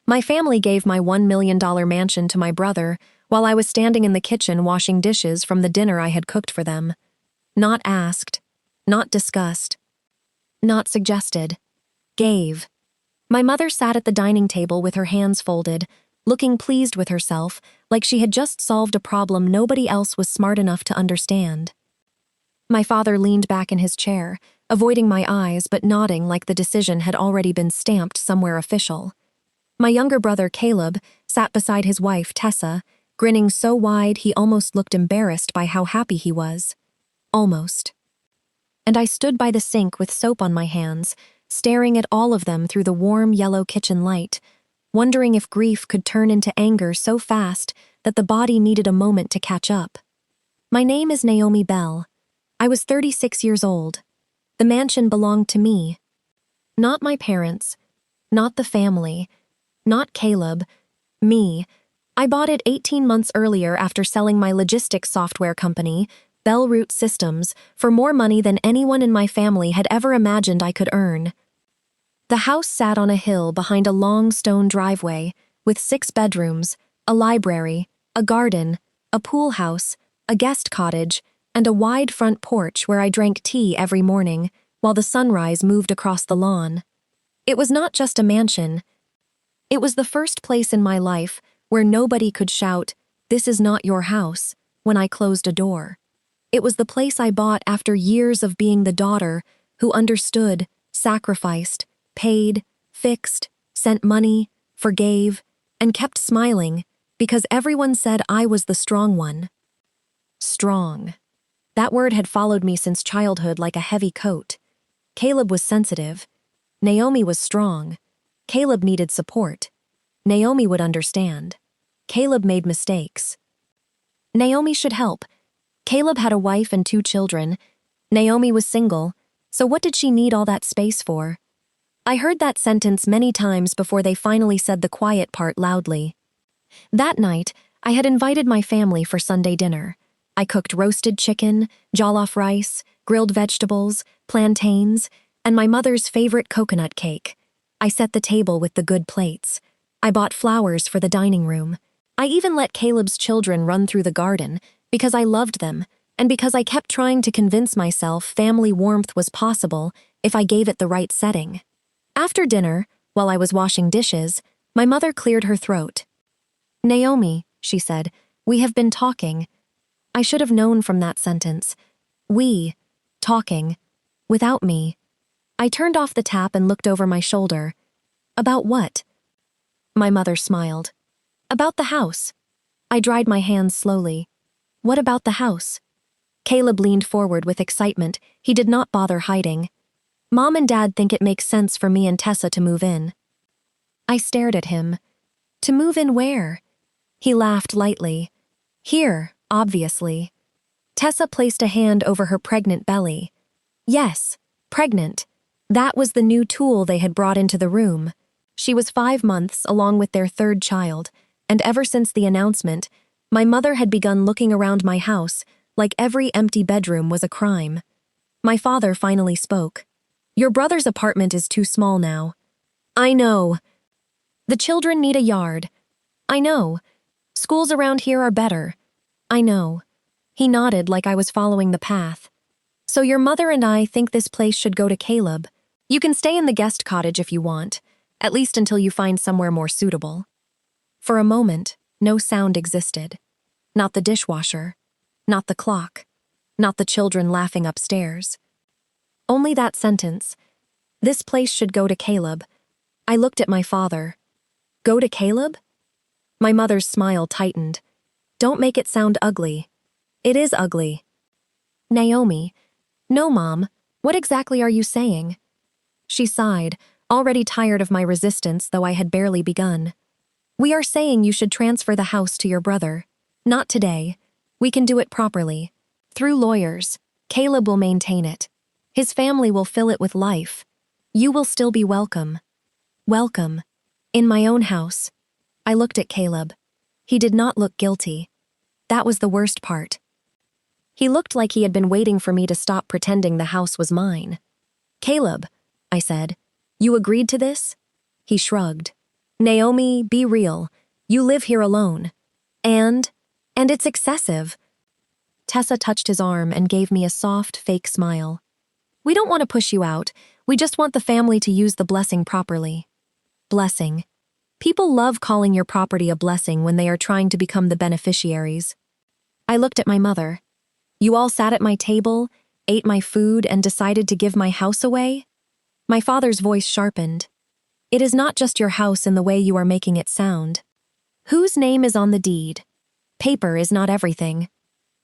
My family gave my $1 million mansion to my brother while I was standing in the kitchen washing dishes from the dinner I had cooked for them. Not asked, not discussed, not suggested. Gave. My mother sat at the dining table with her hands folded, looking pleased with herself, like she had just solved a problem nobody else was smart enough to understand. My father leaned back in his chair, avoiding my eyes but nodding like the decision had already been stamped somewhere official. My younger brother, Caleb, sat beside his wife, Tessa, grinning so wide he almost looked embarrassed by how happy he was. Almost. And I stood by the sink with soap on my hands, staring at all of them through the warm yellow kitchen light, wondering if grief could turn into anger so fast that the body needed a moment to catch up. My name is Naomi Bell. I was 36 years old. The mansion belonged to me. Not my parents. Not the family. Not Caleb. Me. I bought it 18 months earlier after selling my logistics software company, Bellroot Systems, for more money than anyone in my family had ever imagined I could earn. The house sat on a hill behind a long stone driveway, with 6 bedrooms, a library, a garden, a pool house, a guest cottage, and a wide front porch where I drank tea every morning while the sunrise moved across the lawn. It was not just a mansion. It was the first place in my life where nobody could shout, "This is not your house," when I closed a door. It was the place I bought after years of being the daughter who understood, sacrificed, paid, fixed, sent money, forgave, and kept smiling because everyone said I was the strong one. Strong. That word had followed me since childhood like a heavy coat. Caleb was sensitive. Naomi was strong. Caleb needed support. Naomi would understand. Caleb made mistakes. Naomi should help. Caleb had a wife and 2 children. Naomi was single, so what did she need all that space for? I heard that sentence many times before they finally said the quiet part loudly. That night, I had invited my family for Sunday dinner. I cooked roasted chicken, jollof rice, grilled vegetables, plantains, and my mother's favorite coconut cake. I set the table with the good plates. I bought flowers for the dining room. I even let Caleb's children run through the garden because I loved them and because I kept trying to convince myself family warmth was possible if I gave it the right setting. After dinner, while I was washing dishes, my mother cleared her throat. "Naomi," she said, "we have been talking." I should have known from that sentence. We, talking, without me. I turned off the tap and looked over my shoulder. About what? My mother smiled. About the house. I dried my hands slowly. What about the house? Caleb leaned forward with excitement. He did not bother hiding. Mom and Dad think it makes sense for me and Tessa to move in. I stared at him. To move in where? He laughed lightly. Here, obviously. Tessa placed a hand over her pregnant belly. Yes, pregnant. That was the new tool they had brought into the room. She was 5 months along with their 3rd child, and ever since the announcement, my mother had begun looking around my house like every empty bedroom was a crime. My father finally spoke. "Your brother's apartment is too small now." "I know." "The children need a yard." "I know." "Schools around here are better." "I know." He nodded like I was following the path. "So your mother and I think this place should go to Caleb. You can stay in the guest cottage if you want, at least until you find somewhere more suitable." For a moment, no sound existed. Not the dishwasher. Not the clock. Not the children laughing upstairs. Only that sentence. This place should go to Caleb. I looked at my father. Go to Caleb? My mother's smile tightened. Don't make it sound ugly. It is ugly. Naomi. No, Mom. What exactly are you saying? She sighed, already tired of my resistance, though I had barely begun. We are saying you should transfer the house to your brother. Not today. We can do it properly. Through lawyers. Caleb will maintain it. His family will fill it with life. You will still be welcome. Welcome. In my own house. I looked at Caleb. He did not look guilty. That was the worst part. He looked like he had been waiting for me to stop pretending the house was mine. Caleb, I said, you agreed to this? He shrugged. Naomi, be real. You live here alone. And it's excessive. Tessa touched his arm and gave me a soft, fake smile. We don't want to push you out. We just want the family to use the blessing properly. Blessing. People love calling your property a blessing when they are trying to become the beneficiaries. I looked at my mother. You all sat at my table, ate my food, and decided to give my house away? My father's voice sharpened. It is not just your house in the way you are making it sound. Whose name is on the deed? Paper is not everything.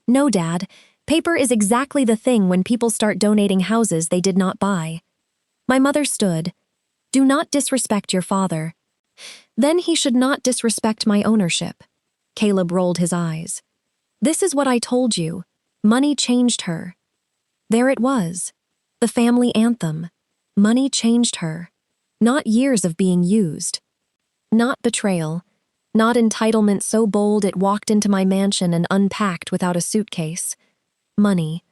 No, Dad. Paper is exactly the thing when people start donating houses they did not buy. My mother stood. Do not disrespect your father. Then he should not disrespect my ownership. Caleb rolled his eyes. This is what I told you. Money changed her. There it was. The family anthem. Money changed her. Not years of being used. Not betrayal. Not entitlement so bold it walked into my mansion and unpacked without a suitcase. Money.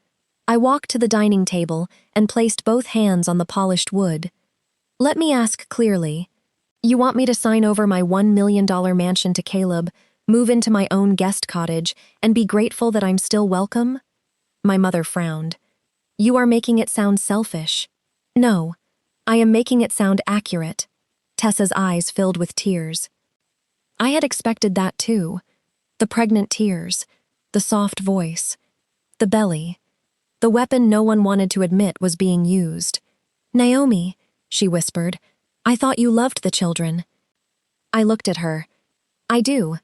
I walked to the dining table and placed both hands on the polished wood. Let me ask clearly. You want me to sign over my $1 million mansion to Caleb, move into my own guest cottage, and be grateful that I'm still welcome? My mother frowned. You are making it sound selfish. No, I am making it sound accurate. Tessa's eyes filled with tears. I had expected that too. The pregnant tears, the soft voice, the belly. The weapon no one wanted to admit was being used. Naomi, she whispered, I thought you loved the children. I looked at her. I do.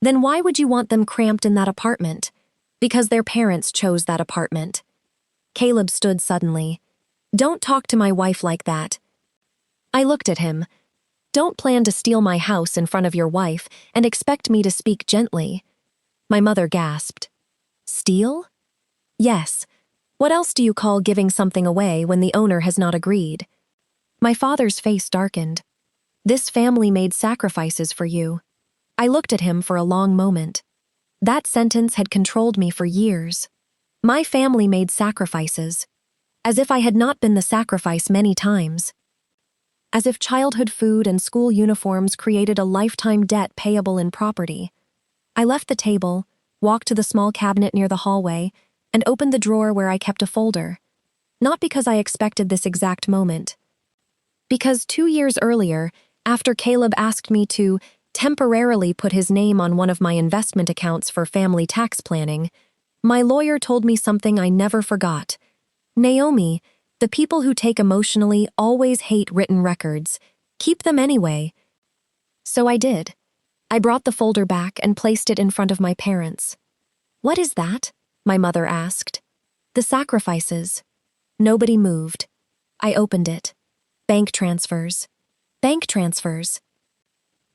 Then why would you want them cramped in that apartment? Because their parents chose that apartment. Caleb stood suddenly. Don't talk to my wife like that. I looked at him. Don't plan to steal my house in front of your wife and expect me to speak gently. My mother gasped. Steal? Yes. What else do you call giving something away when the owner has not agreed? My father's face darkened. This family made sacrifices for you. I looked at him for a long moment. That sentence had controlled me for years. My family made sacrifices. As if I had not been the sacrifice many times. As if childhood food and school uniforms created a lifetime debt payable in property. I left the table, walked to the small cabinet near the hallway, and opened the drawer where I kept a folder. Not because I expected this exact moment. Because 2 years earlier, after Caleb asked me to temporarily put his name on one of my investment accounts for family tax planning, my lawyer told me something I never forgot. Naomi, the people who take emotionally always hate written records. Keep them anyway. So I did. I brought the folder back and placed it in front of my parents. What is that? My mother asked. The sacrifices. Nobody moved. I opened it. Bank transfers. Bank transfers.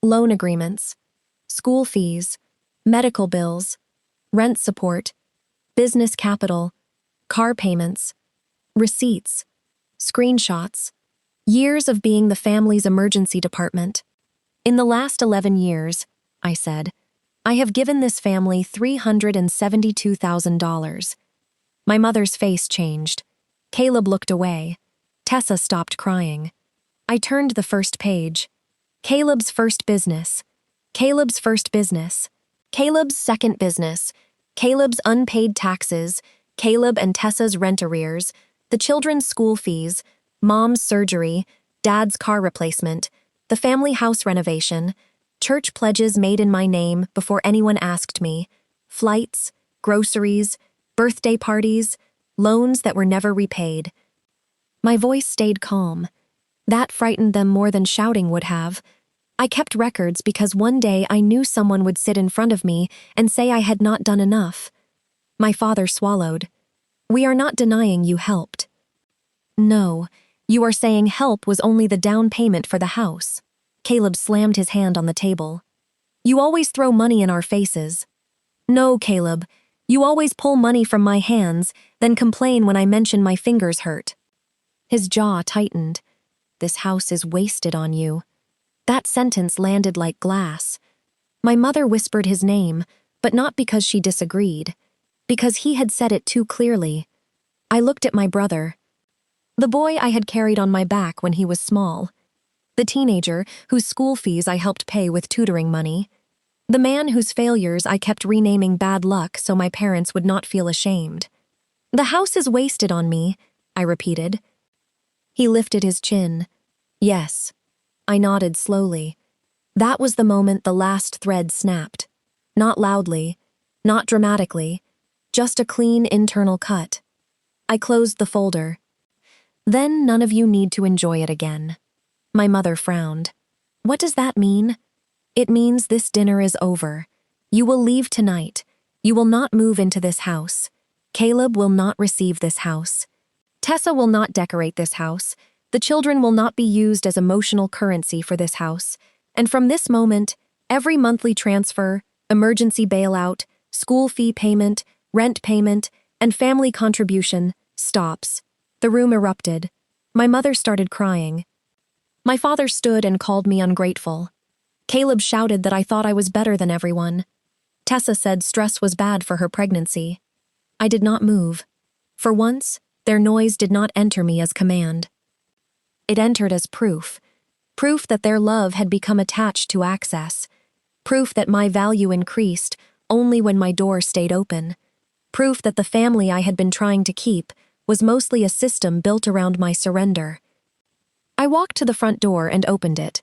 Loan agreements. School fees. Medical bills. Rent support. Business capital. Car payments. Receipts. Screenshots. Years of being the family's emergency department. In the last 11 years, I said, I have given this family $372,000. My mother's face changed. Caleb looked away. Tessa stopped crying. I turned the first page. Caleb's first business. Caleb's first business. Caleb's second business. Caleb's unpaid taxes. Caleb and Tessa's rent arrears. The children's school fees. Mom's surgery. Dad's car replacement. The family house renovation. Church pledges made in my name before anyone asked me. Flights. Groceries. Birthday parties. Loans that were never repaid. My voice stayed calm. That frightened them more than shouting would have. I kept records because one day I knew someone would sit in front of me and say I had not done enough. My father swallowed. We are not denying you helped. No, you are saying help was only the down payment for the house. Caleb slammed his hand on the table. You always throw money in our faces. No, Caleb, you always pull money from my hands, then complain when I mention my fingers hurt. His jaw tightened. This house is wasted on you. That sentence landed like glass. My mother whispered his name, but not because she disagreed, because he had said it too clearly. I looked at my brother. The boy I had carried on my back when he was small. The teenager whose school fees I helped pay with tutoring money. The man whose failures I kept renaming bad luck so my parents would not feel ashamed. The house is wasted on me, I repeated. He lifted his chin. Yes. I nodded slowly. That was the moment the last thread snapped. Not loudly, not dramatically, just a clean internal cut. I closed the folder. Then none of you need to enjoy it again. My mother frowned. What does that mean? It means this dinner is over. You will leave tonight. You will not move into this house. Caleb will not receive this house. Tessa will not decorate this house. The children will not be used as emotional currency for this house. And from this moment, every monthly transfer, emergency bailout, school fee payment, rent payment, and family contribution stops. The room erupted. My mother started crying. My father stood and called me ungrateful. Caleb shouted that I thought I was better than everyone. Tessa said stress was bad for her pregnancy. I did not move. For once, their noise did not enter me as command. It entered as proof. Proof that their love had become attached to access. Proof that my value increased only when my door stayed open. Proof that the family I had been trying to keep was mostly a system built around my surrender. I walked to the front door and opened it.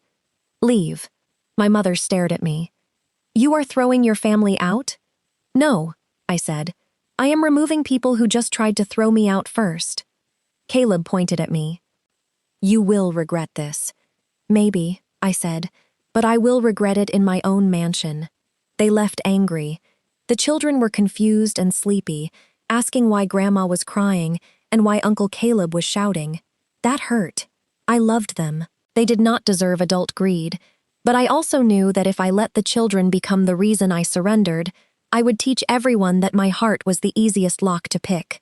Leave. My mother stared at me. You are throwing your family out? No, I said. I am removing people who just tried to throw me out first. Caleb pointed at me. You will regret this. Maybe, I said, but I will regret it in my own mansion. They left angry. The children were confused and sleepy, asking why Grandma was crying and why Uncle Caleb was shouting. That hurt. I loved them. They did not deserve adult greed, but I also knew that if I let the children become the reason I surrendered, I would teach everyone that my heart was the easiest lock to pick.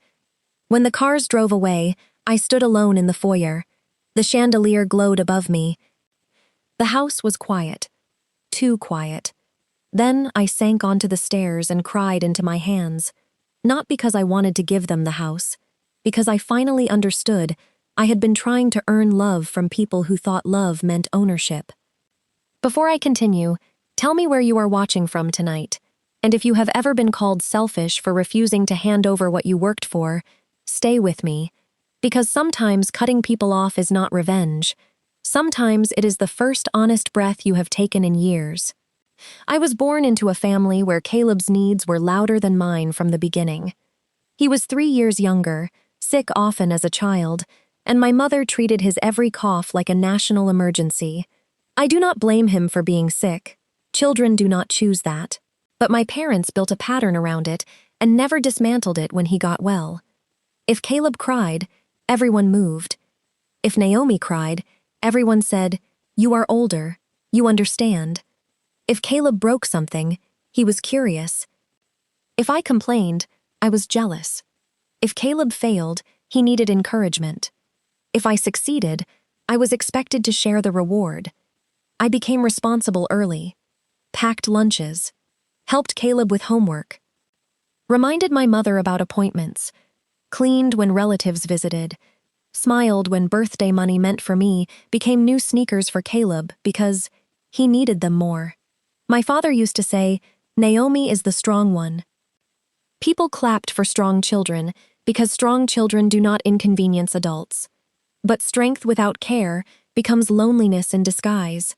When the cars drove away, I stood alone in the foyer. The chandelier glowed above me. The house was quiet. Too quiet. Then I sank onto the stairs and cried into my hands. Not because I wanted to give them the house, because I finally understood I had been trying to earn love from people who thought love meant ownership. Before I continue, tell me where you are watching from tonight, and if you have ever been called selfish for refusing to hand over what you worked for, stay with me, because sometimes cutting people off is not revenge. Sometimes it is the first honest breath you have taken in years. I was born into a family where Caleb's needs were louder than mine from the beginning. He was 3 years younger, sick often as a child, and my mother treated his every cough like a national emergency. I do not blame him for being sick. Children do not choose that. But my parents built a pattern around it and never dismantled it when he got well. If Caleb cried, everyone moved. If Naomi cried, everyone said, "You are older. You understand." If Caleb broke something, he was curious. If I complained, I was jealous. If Caleb failed, he needed encouragement. If I succeeded, I was expected to share the reward. I became responsible early, packed lunches, helped Caleb with homework, reminded my mother about appointments, cleaned when relatives visited, smiled when birthday money meant for me became new sneakers for Caleb because he needed them more. My father used to say, "Naomi is the strong one." People clapped for strong children because strong children do not inconvenience adults. But strength without care becomes loneliness in disguise.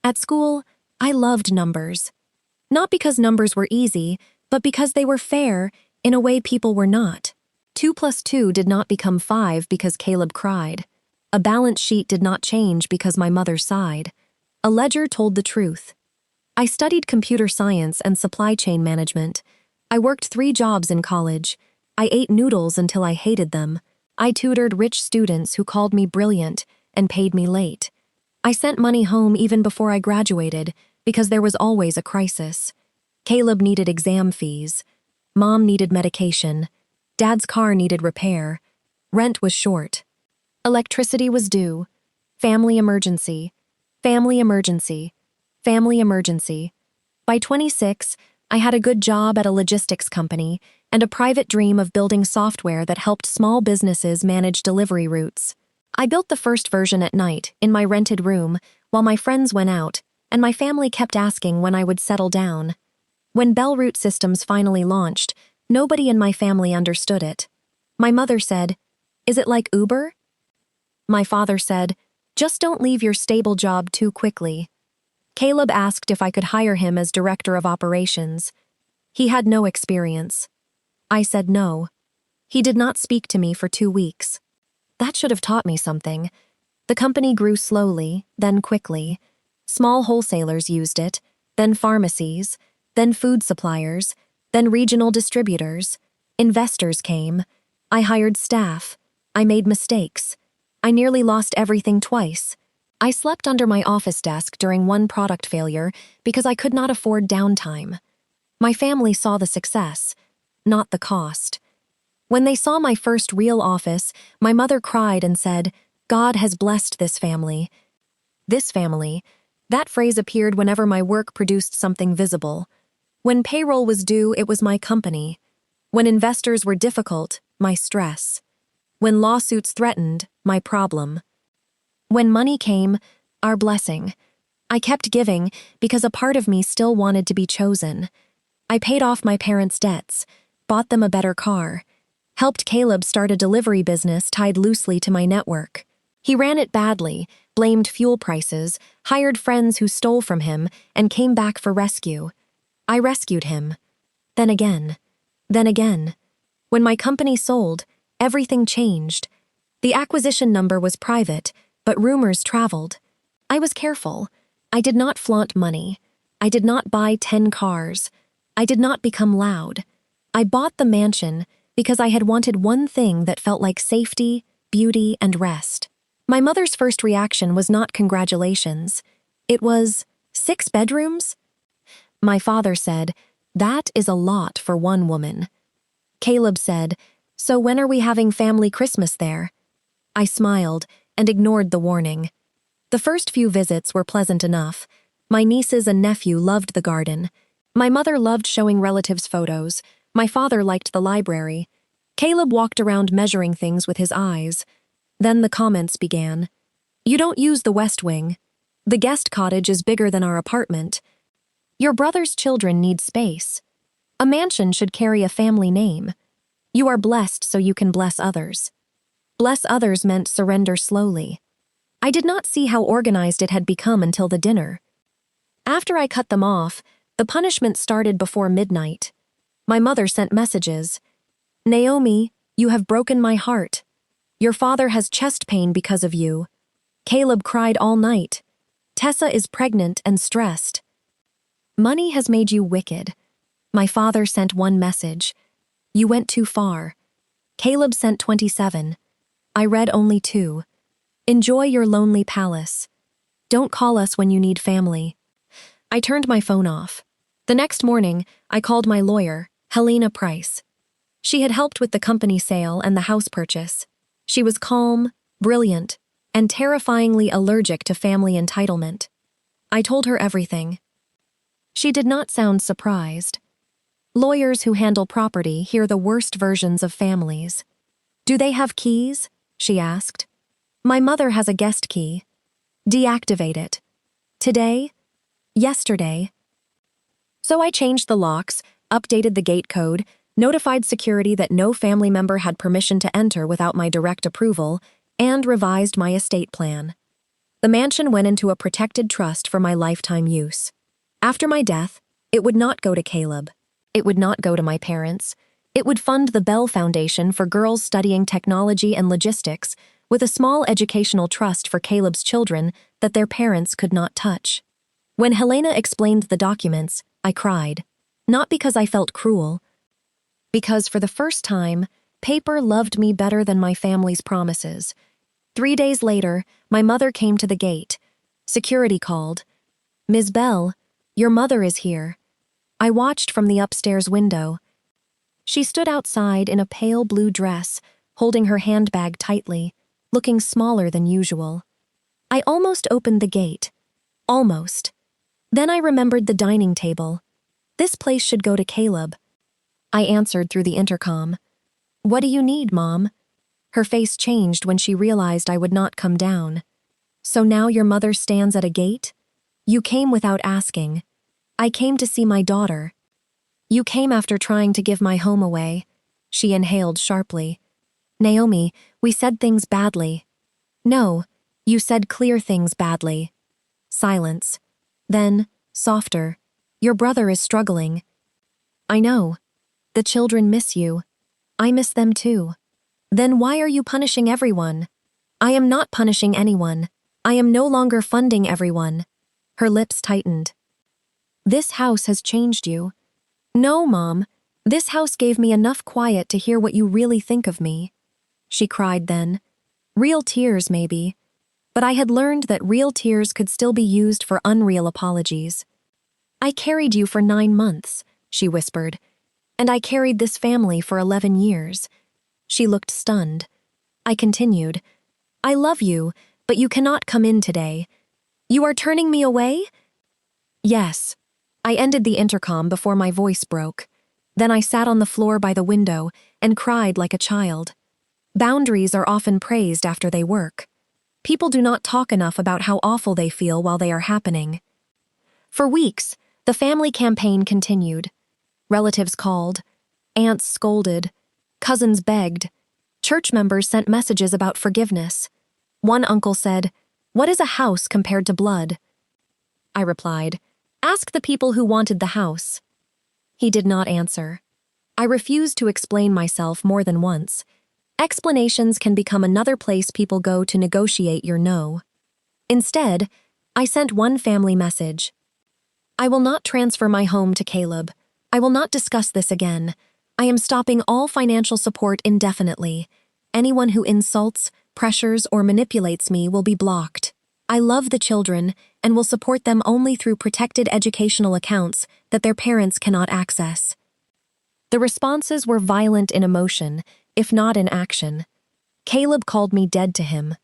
At school, I loved numbers. Not because numbers were easy, but because they were fair in a way people were not. 2 plus 2 did not become 5 because Caleb cried. A balance sheet did not change because my mother sighed. A ledger told the truth. I studied computer science and supply chain management. I worked 3 jobs in college. I ate noodles until I hated them. I tutored rich students who called me brilliant and paid me late. I sent money home even before I graduated because there was always a crisis. Caleb needed exam fees. Mom needed medication. Dad's car needed repair. Rent was short. Electricity was due. Family emergency. Family emergency. Family emergency. By 26, I had a good job at a logistics company and a private dream of building software that helped small businesses manage delivery routes. I built the first version at night, in my rented room, while my friends went out, and my family kept asking when I would settle down. When Bell Root Systems finally launched, nobody in my family understood it. My mother said, "Is it like Uber?" My father said, "Just don't leave your stable job too quickly." Caleb asked if I could hire him as director of operations. He had no experience. I said no. He did not speak to me for 2 weeks. That should have taught me something. The company grew slowly, then quickly. Small wholesalers used it, then pharmacies, then food suppliers, then regional distributors. Investors came. I hired staff. I made mistakes. I nearly lost everything twice. I slept under my office desk during one product failure because I could not afford downtime. My family saw the success, not the cost. When they saw my first real office, my mother cried and said, "God has blessed this family." This family. That phrase appeared whenever my work produced something visible. When payroll was due, it was my company. When investors were difficult, my stress. When lawsuits threatened, my problem. When money came, our blessing. I kept giving because a part of me still wanted to be chosen. I paid off my parents' debts, bought them a better car, helped Caleb start a delivery business tied loosely to my network. He ran it badly, blamed fuel prices, hired friends who stole from him, and came back for rescue. I rescued him. Then again. Then again. When my company sold, everything changed. The acquisition number was private, but rumors traveled. I was careful. I did not flaunt money. I did not buy 10 cars. I did not become loud. I bought the mansion because I had wanted one thing that felt like safety, beauty, and rest. My mother's first reaction was not congratulations. It was, 6 bedrooms? My father said, "That is a lot for one woman." Caleb said, "So when are we having family Christmas there?" I smiled and ignored the warning. The first few visits were pleasant enough. My nieces and nephew loved the garden. My mother loved showing relatives photos. My father liked the library. Caleb walked around measuring things with his eyes. Then the comments began. "You don't use the West Wing. The guest cottage is bigger than our apartment. Your brother's children need space. A mansion should carry a family name. You are blessed so you can bless others." Bless others meant surrender slowly. I did not see how organized it had become until the dinner. After I cut them off, the punishment started before midnight. My mother sent messages. "Naomi, you have broken my heart. Your father has chest pain because of you. Caleb cried all night. Tessa is pregnant and stressed. Money has made you wicked." My father sent one message. "You went too far." Caleb sent 27. I read only 2. "Enjoy your lonely palace. Don't call us when you need family." I turned my phone off. The next morning, I called my lawyer, Helena Price. She had helped with the company sale and the house purchase. She was calm, brilliant, and terrifyingly allergic to family entitlement. I told her everything. She did not sound surprised. Lawyers who handle property hear the worst versions of families. "Do they have keys?" she asked. "My mother has a guest key." "Deactivate it." "Today?" "Yesterday." So I changed the locks, updated the gate code, notified security that no family member had permission to enter without my direct approval, and revised my estate plan. The mansion went into a protected trust for my lifetime use. After my death, it would not go to Caleb. It would not go to my parents. It would fund the Bell Foundation for girls studying technology and logistics, with a small educational trust for Caleb's children that their parents could not touch. When Helena explained the documents, I cried. Not because I felt cruel, because for the first time, paper loved me better than my family's promises. 3 days later, my mother came to the gate. Security called. "Ms. Bell, your mother is here." I watched from the upstairs window. She stood outside in a pale blue dress, holding her handbag tightly, looking smaller than usual. I almost opened the gate. Almost. Then I remembered the dining table. This place should go to Caleb. I answered through the intercom. "What do you need, Mom?" Her face changed when she realized I would not come down. "So now your mother stands at a gate? You came without asking. I came to see my daughter. You came after trying to give my home away." She inhaled sharply. "Naomi, we said things badly." "No, you said clear things badly." Silence. Then, softer. "Your brother is struggling." "I know. The children miss you. I miss them too." "Then why are you punishing everyone?" "I am not punishing anyone. I am no longer funding everyone." Her lips tightened. "This house has changed you." "No, Mom. This house gave me enough quiet to hear what you really think of me." She cried then. Real tears, maybe. But I had learned that real tears could still be used for unreal apologies. "I carried you for 9 months," she whispered. "And I carried this family for 11 years." She looked stunned. I continued. "I love you, but you cannot come in today. You are turning me away?" "Yes." I ended the intercom before my voice broke. Then I sat on the floor by the window and cried like a child. Boundaries are often praised after they work. People do not talk enough about how awful they feel while they are happening. For weeks, the family campaign continued. Relatives called. Aunts scolded. Cousins begged. Church members sent messages about forgiveness. One uncle said, "What is a house compared to blood?" I replied, "Ask the people who wanted the house." He did not answer. I refused to explain myself more than once. Explanations can become another place people go to negotiate your no. Instead, I sent one family message. "I will not transfer my home to Caleb. I will not discuss this again. I am stopping all financial support indefinitely. Anyone who insults, pressures, or manipulates me will be blocked. I love the children and will support them only through protected educational accounts that their parents cannot access." The responses were violent in emotion, if not in action. Caleb called me dead to him.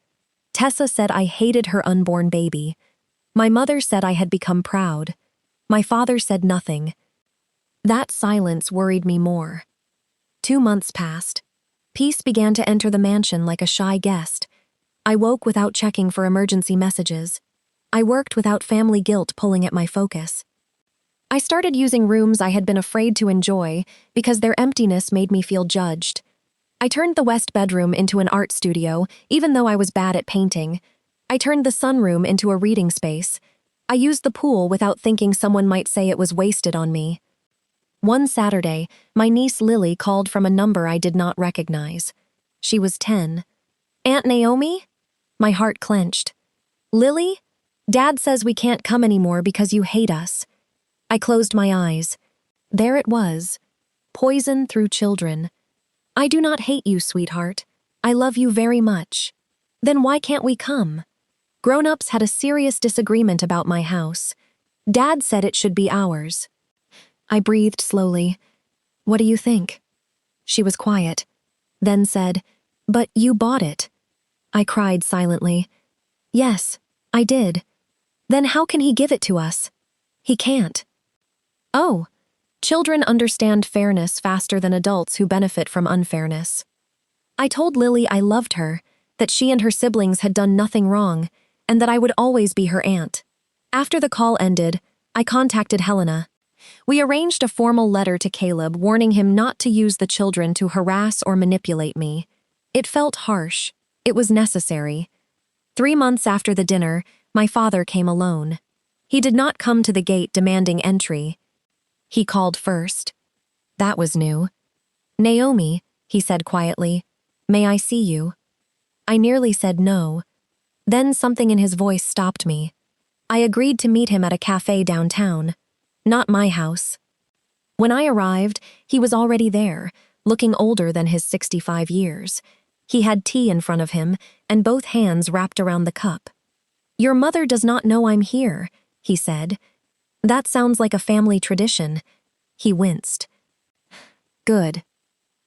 Tessa said I hated her unborn baby. My mother said I had become proud. My father said nothing. That silence worried me more. 2 months passed. Peace began to enter the mansion like a shy guest. I woke without checking for emergency messages. I worked without family guilt pulling at my focus. I started using rooms I had been afraid to enjoy because their emptiness made me feel judged. I turned the west bedroom into an art studio, even though I was bad at painting. I turned the sunroom into a reading space. I used the pool without thinking someone might say it was wasted on me. One Saturday, my niece Lily called from a number I did not recognize. She was 10. "Aunt Naomi?" My heart clenched. "Lily? Dad says we can't come anymore because you hate us." I closed my eyes. There it was. Poison through children. "I do not hate you, sweetheart. I love you very much." "Then why can't we come?" Grown-ups had a serious disagreement about my house. Dad said it should be ours. I breathed slowly. "What do you think?" She was quiet, then said, "But you bought it." I cried silently. "Yes, I did." "Then how can he give it to us?" "He can't." Oh, children understand fairness faster than adults who benefit from unfairness. I told Lily I loved her, that she and her siblings had done nothing wrong, and that I would always be her aunt. After the call ended, I contacted Helena. We arranged a formal letter to Caleb warning him not to use the children to harass or manipulate me. It felt harsh. It was necessary. 3 months after the dinner, my father came alone. He did not come to the gate demanding entry. He called first. That was new. "Naomi," he said quietly, "may I see you?" I nearly said no. Then something in his voice stopped me. I agreed to meet him at a cafe downtown. Not my house. When I arrived, he was already there, looking older than his 65 years. He had tea in front of him, and both hands wrapped around the cup. "Your mother does not know I'm here," he said. "That sounds like a family tradition." He winced. "Good."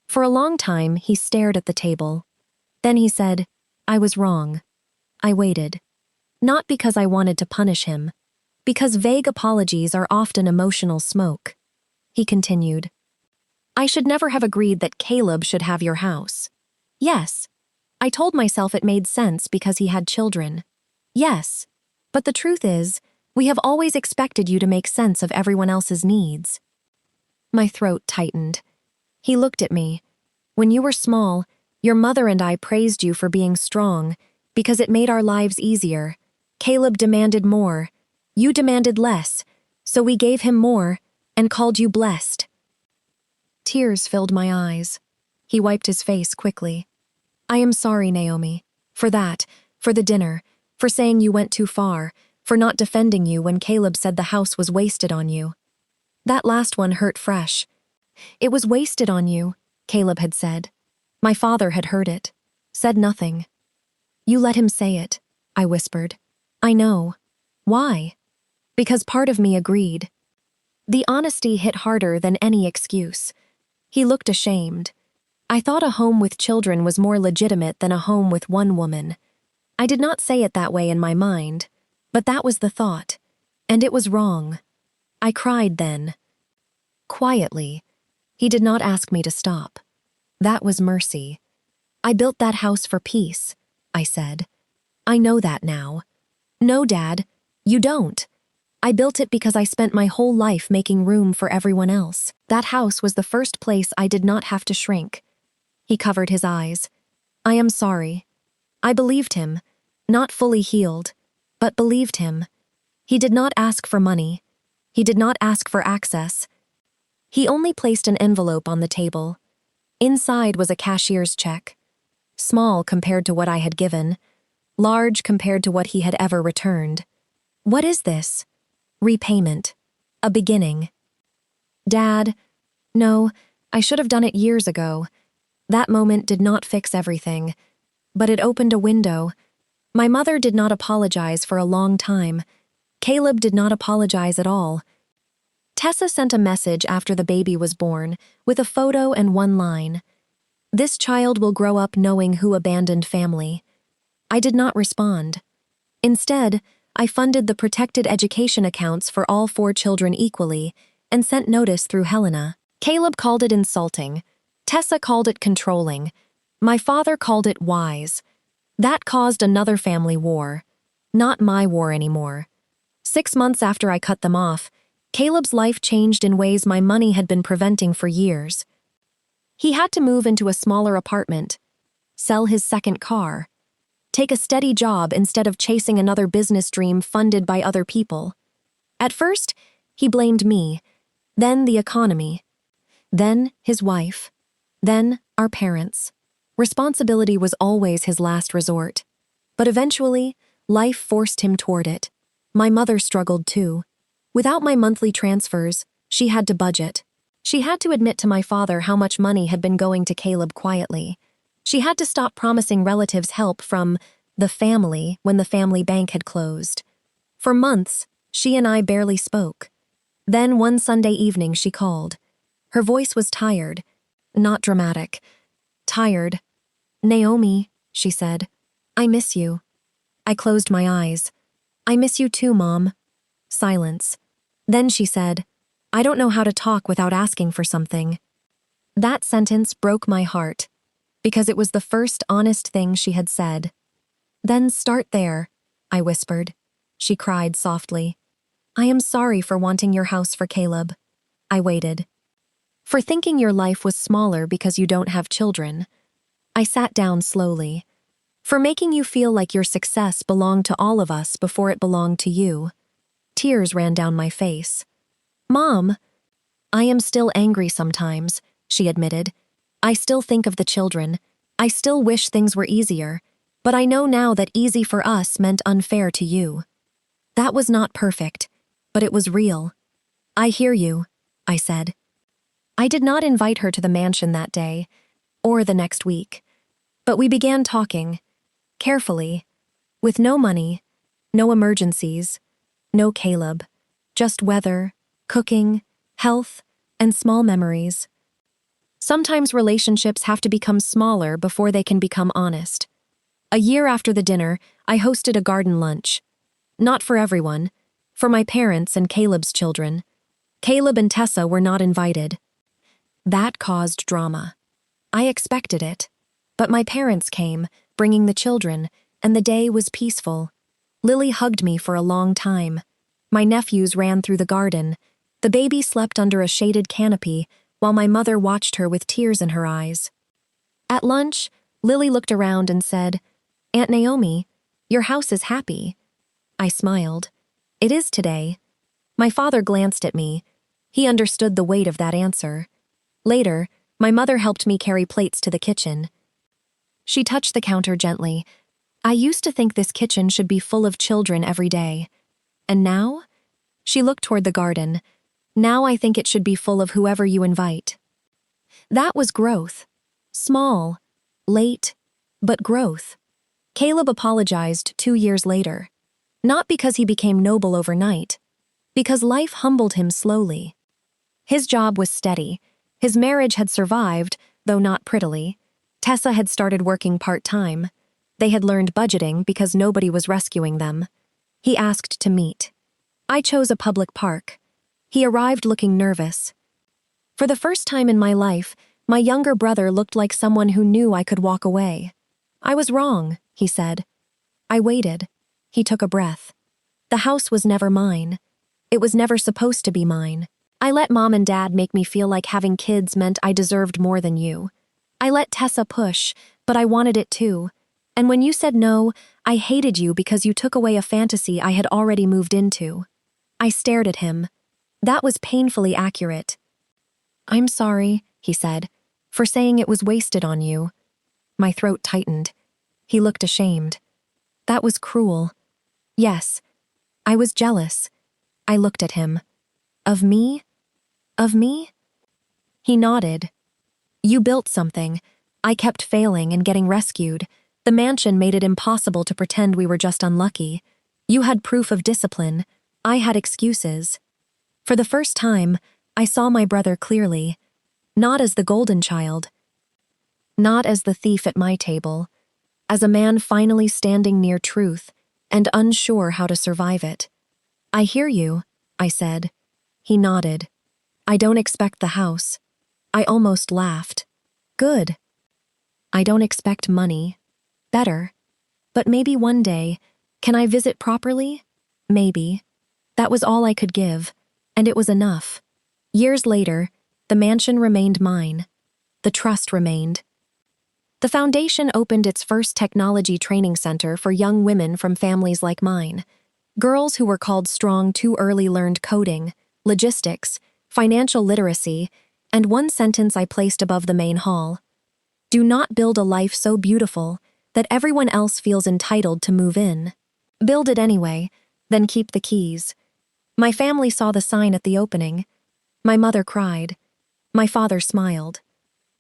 For a long time, he stared at the table. Then he said, "I was wrong." I waited. Not because I wanted to punish him, because vague apologies are often emotional smoke. He continued, "I should never have agreed that Caleb should have your house. Yes, I told myself it made sense because he had children. Yes, but the truth is, we have always expected you to make sense of everyone else's needs. My throat tightened. He looked at me. When you were small, your mother and I praised you for being strong because it made our lives easier. Caleb demanded more. You demanded less, so we gave him more and called you blessed. Tears filled my eyes. He wiped his face quickly. I am sorry, Naomi. For that, for the dinner, for saying you went too far, for not defending you when Caleb said the house was wasted on you. That last one hurt fresh. It was wasted on you, Caleb had said. My father had heard it. Said nothing. You let him say it, I whispered. I know. Why? Because part of me agreed. The honesty hit harder than any excuse. He looked ashamed. I thought a home with children was more legitimate than a home with one woman. I did not say it that way in my mind, but that was the thought, and it was wrong. I cried then. Quietly. He did not ask me to stop. That was mercy. I built that house for peace, I said. I know that now. No, Dad, you don't. I built it because I spent my whole life making room for everyone else. That house was the first place I did not have to shrink. He covered his eyes. I am sorry. I believed him, not fully healed, but believed him. He did not ask for money. He did not ask for access. He only placed an envelope on the table. Inside was a cashier's check. Small compared to what I had given, large compared to what he had ever returned. What is this? Repayment. A beginning. Dad, no, I should have done it years ago. That moment did not fix everything, but it opened a window. My mother did not apologize for a long time. Caleb did not apologize at all. Tessa sent a message after the baby was born, with a photo and one line. This child will grow up knowing who abandoned family. I did not respond. Instead, I funded the protected education accounts for all 4 children equally and sent notice through Helena. Caleb called it insulting. Tessa called it controlling. My father called it wise. That caused another family war. Not my war anymore. 6 months after I cut them off, Caleb's life changed in ways my money had been preventing for years. He had to move into a smaller apartment, sell his second car, take a steady job instead of chasing another business dream funded by other people. At first, he blamed me, then the economy, then his wife, then our parents. Responsibility was always his last resort. But eventually, life forced him toward it. My mother struggled too. Without my monthly transfers, she had to budget. She had to admit to my father how much money had been going to Caleb quietly. She had to stop promising relatives help from the family when the family bank had closed. For months, she and I barely spoke. Then one Sunday evening she called. Her voice was tired, not dramatic. Tired. Naomi, she said, I miss you. I closed my eyes. I miss you too, Mom. Silence. Then she said, I don't know how to talk without asking for something. That sentence broke my heart, because it was the first honest thing she had said. Then start there, I whispered. She cried softly. I am sorry for wanting your house for Caleb. I waited. For thinking your life was smaller because you don't have children. I sat down slowly. For making you feel like your success belonged to all of us before it belonged to you. Tears ran down my face. Mom, I am still angry sometimes, she admitted. I still think of the children. I still wish things were easier, but I know now that easy for us meant unfair to you. That was not perfect, but it was real. I hear you, I said. I did not invite her to the mansion that day, or the next week, but we began talking, carefully, with no money, no emergencies, no Caleb, just weather, cooking, health, and small memories. Sometimes relationships have to become smaller before they can become honest. A year after the dinner, I hosted a garden lunch. Not for everyone, for my parents and Caleb's children. Caleb and Tessa were not invited. That caused drama. I expected it. But my parents came, bringing the children, and the day was peaceful. Lily hugged me for a long time. My nephews ran through the garden. The baby slept under a shaded canopy, while my mother watched her with tears in her eyes. At lunch, Lily looked around and said, "Aunt Naomi, your house is happy." I smiled. "It is today." My father glanced at me. He understood the weight of that answer. Later, my mother helped me carry plates to the kitchen. She touched the counter gently. "I used to think this kitchen should be full of children every day. And now?" She looked toward the garden. "Now I think it should be full of whoever you invite." That was growth. Small, late, but growth. Caleb apologized 2 years later. Not because he became noble overnight, because life humbled him slowly. His job was steady. His marriage had survived, though not prettily. Tessa had started working part-time. They had learned budgeting because nobody was rescuing them. He asked to meet. I chose a public park. He arrived looking nervous. For the first time in my life, my younger brother looked like someone who knew I could walk away. "I was wrong," he said. I waited. He took a breath. The house was never mine. It was never supposed to be mine. I let Mom and Dad make me feel like having kids meant I deserved more than you. I let Tessa push, but I wanted it too. And when you said no, I hated you because you took away a fantasy I had already moved into. I stared at him. That was painfully accurate. "I'm sorry," he said, "for saying it was wasted on you." My throat tightened. He looked ashamed. That was cruel. Yes, I was jealous. I looked at him. Of me? Of me? He nodded. "You built something. I kept failing and getting rescued. The mansion made it impossible to pretend we were just unlucky. You had proof of discipline. I had excuses." For the first time, I saw my brother clearly. Not as the golden child. Not as the thief at my table. As a man finally standing near truth and unsure how to survive it. "I hear you," I said. He nodded. "I don't expect the house." I almost laughed. "Good. I don't expect money. Better. But maybe one day, can I visit properly? Maybe." That was all I could give, and it was enough. Years later, the mansion remained mine. The trust remained. The foundation opened its first technology training center for young women from families like mine. Girls who were called strong too early learned coding, logistics, financial literacy, and one sentence I placed above the main hall. "Do not build a life so beautiful that everyone else feels entitled to move in. Build it anyway, then keep the keys." My family saw the sign at the opening. My mother cried. My father smiled.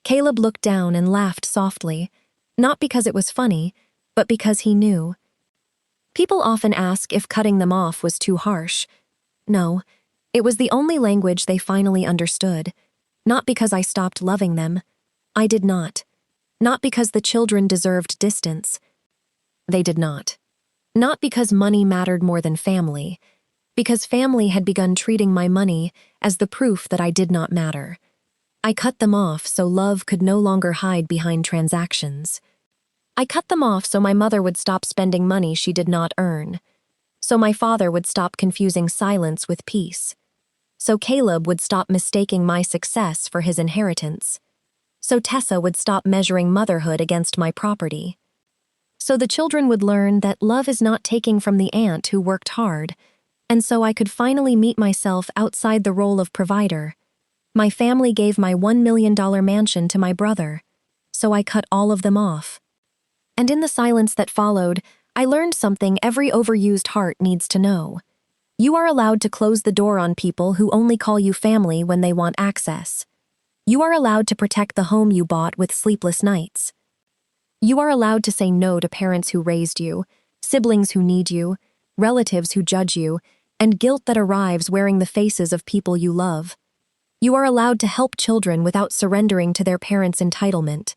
Caleb looked down and laughed softly, not because it was funny, but because he knew. People often ask if cutting them off was too harsh. No, it was the only language they finally understood. Not because I stopped loving them. I did not. Not because the children deserved distance. They did not. Not because money mattered more than family. Because family had begun treating my money as the proof that I did not matter. I cut them off so love could no longer hide behind transactions. I cut them off so my mother would stop spending money she did not earn. So my father would stop confusing silence with peace. So Caleb would stop mistaking my success for his inheritance. So Tessa would stop measuring motherhood against my property. So the children would learn that love is not taking from the aunt who worked hard, and so I could finally meet myself outside the role of provider. My family gave my $1 million mansion to my brother, so I cut all of them off. And in the silence that followed, I learned something every overused heart needs to know. You are allowed to close the door on people who only call you family when they want access. You are allowed to protect the home you bought with sleepless nights. You are allowed to say no to parents who raised you, siblings who need you, relatives who judge you, and guilt that arrives wearing the faces of people you love. You are allowed to help children without surrendering to their parents' entitlement.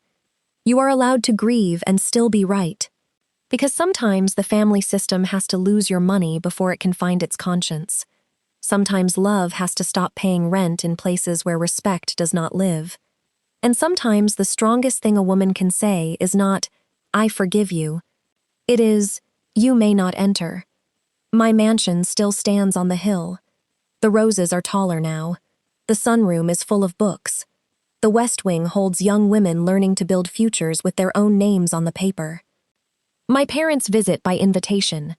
You are allowed to grieve and still be right. Because sometimes the family system has to lose your money before it can find its conscience. Sometimes love has to stop paying rent in places where respect does not live. And sometimes the strongest thing a woman can say is not, I forgive you. It is, you may not enter. My mansion still stands on the hill. The roses are taller now. The sunroom is full of books. The West Wing holds young women learning to build futures with their own names on the paper. My parents visit by invitation.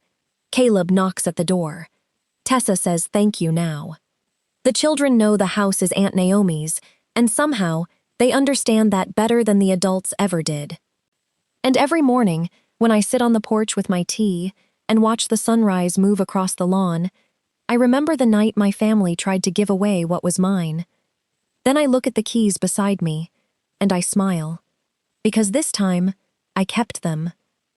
Caleb knocks at the door. Tessa says thank you now. The children know the house is Aunt Naomi's, and somehow they understand that better than the adults ever did. And every morning, when I sit on the porch with my tea and watch the sunrise move across the lawn, I remember the night my family tried to give away what was mine. Then I look at the keys beside me, and I smile. Because this time, I kept them.